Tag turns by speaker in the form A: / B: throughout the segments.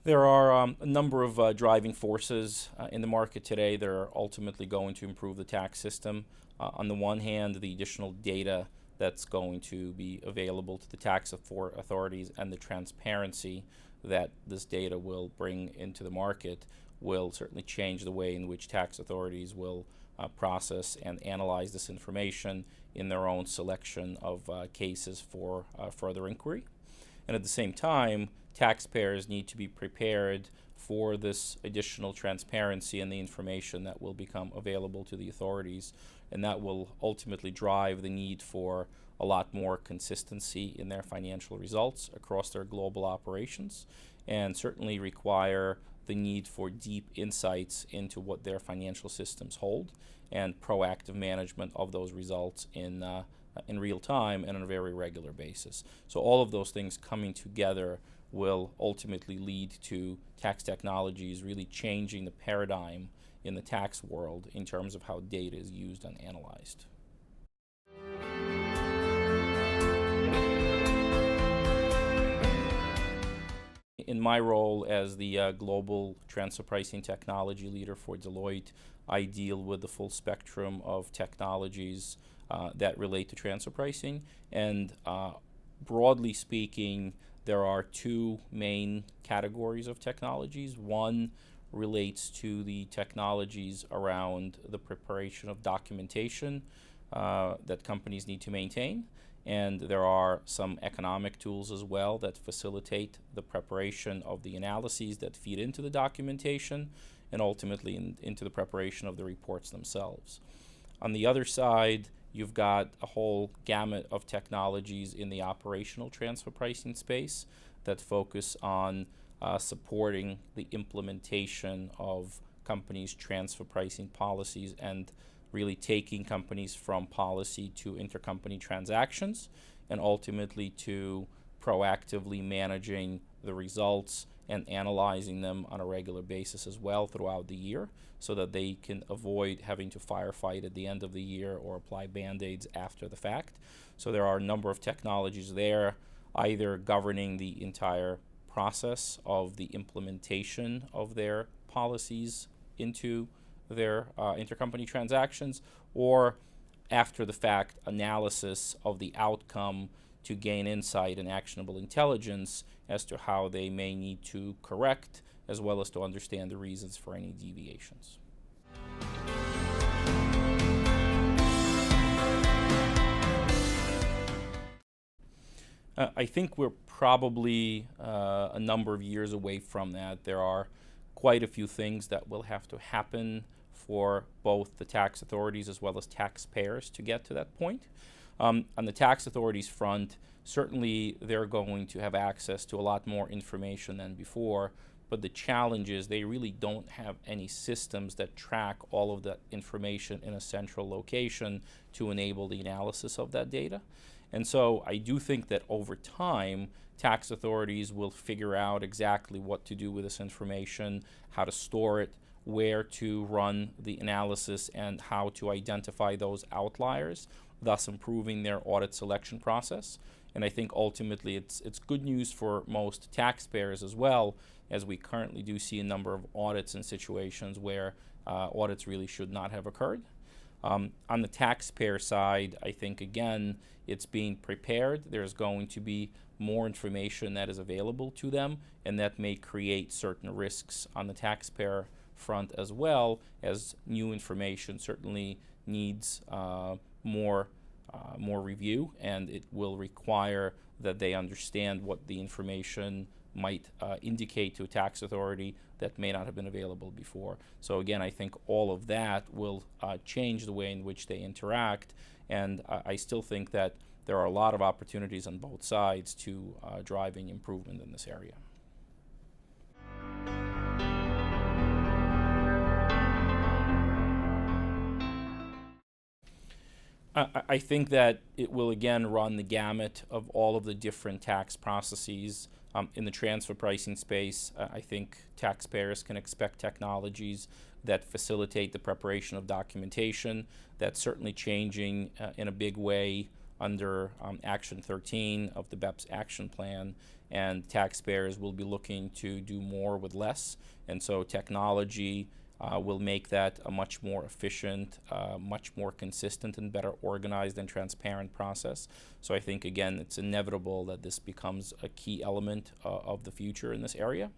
A: There are a number of driving forces in the market today that are ultimately going to improve the tax system. On the one hand, the additional data that's going to be available to the tax authorities and the transparency that this data will bring into the market will certainly change the way in which tax authorities will process and analyze this information in their own selection of cases for further inquiry. And at the same time, taxpayers need to be prepared for this additional transparency and the information that will become available to the authorities. And that will ultimately drive the need for a lot more consistency in their financial results across their global operations, and certainly require the need for deep insights into what their financial systems hold and proactive management of those results in real time and on a very regular basis. So all of those things coming together will ultimately lead to tax technologies really changing the paradigm in the tax world in terms of how data is used and analyzed. In my role as the global transfer pricing technology leader for Deloitte, I deal with the full spectrum of technologies that relate to transfer pricing. And broadly speaking, there are two main categories of technologies. One relates to the technologies around the preparation of documentation that companies need to maintain. And there are some economic tools as well that facilitate the preparation of the analyses that feed into the documentation and ultimately into the preparation of the reports themselves. On the other side, you've got a whole gamut of technologies in the operational transfer pricing space that focus on supporting the implementation of companies' transfer pricing policies and really taking companies from policy to intercompany transactions and ultimately to proactively managing the results and analyzing them on a regular basis as well throughout the year so that they can avoid having to firefight at the end of the year or apply band-aids after the fact. So there are a number of technologies there, either governing the entire process of the implementation of their policies into their intercompany transactions, or after the fact analysis of the outcome to gain insight and actionable intelligence as to how they may need to correct, as well as to understand the reasons for any deviations. I think we're probably a number of years away from that. There are quite a few things that will have to happen for both the tax authorities as well as taxpayers to get to that point. On the tax authorities front, certainly they're going to have access to a lot more information than before, but the challenge is they really don't have any systems that track all of that information in a central location to enable the analysis of that data. And so I do think that over time, tax authorities will figure out exactly what to do with this information, how to store it, where to run the analysis, and how to identify those outliers, thus improving their audit selection process. And I think ultimately it's good news for most taxpayers as well, as we currently do see a number of audits in situations where audits really should not have occurred. On the taxpayer side, I think again it's being prepared. There's going to be more information that is available to them, and that may create certain risks on the taxpayer front as well, as new information certainly needs more review, and it will require that they understand what the information might indicate to a tax authority that may not have been available before. So again, I think all of that will change the way in which they interact, and I still think that there are a lot of opportunities on both sides to driving improvement in this area. I think that it will again run the gamut of all of the different tax processes. In the transfer pricing space, I think taxpayers can expect technologies that facilitate the preparation of documentation. That's certainly changing in a big way under Action 13 of the BEPS action plan, and taxpayers will be looking to do more with less, and so technology will make that a much more efficient, much more consistent and better organized and transparent process. So I think, again, it's inevitable that this becomes a key element of the future in this area.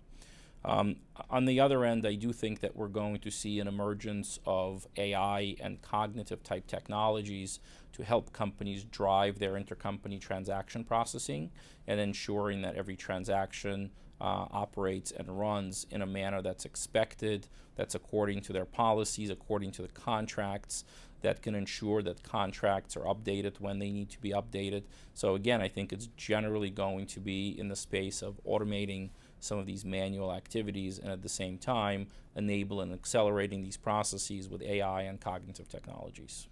A: On the other end, I do think that we're going to see an emergence of AI and cognitive type technologies to help companies drive their intercompany transaction processing and ensuring that every transaction operates and runs in a manner that's expected, that's according to their policies, according to the contracts, that can ensure that contracts are updated when they need to be updated. So again, I think it's generally going to be in the space of automating some of these manual activities and at the same time enable and accelerating these processes with AI and cognitive technologies.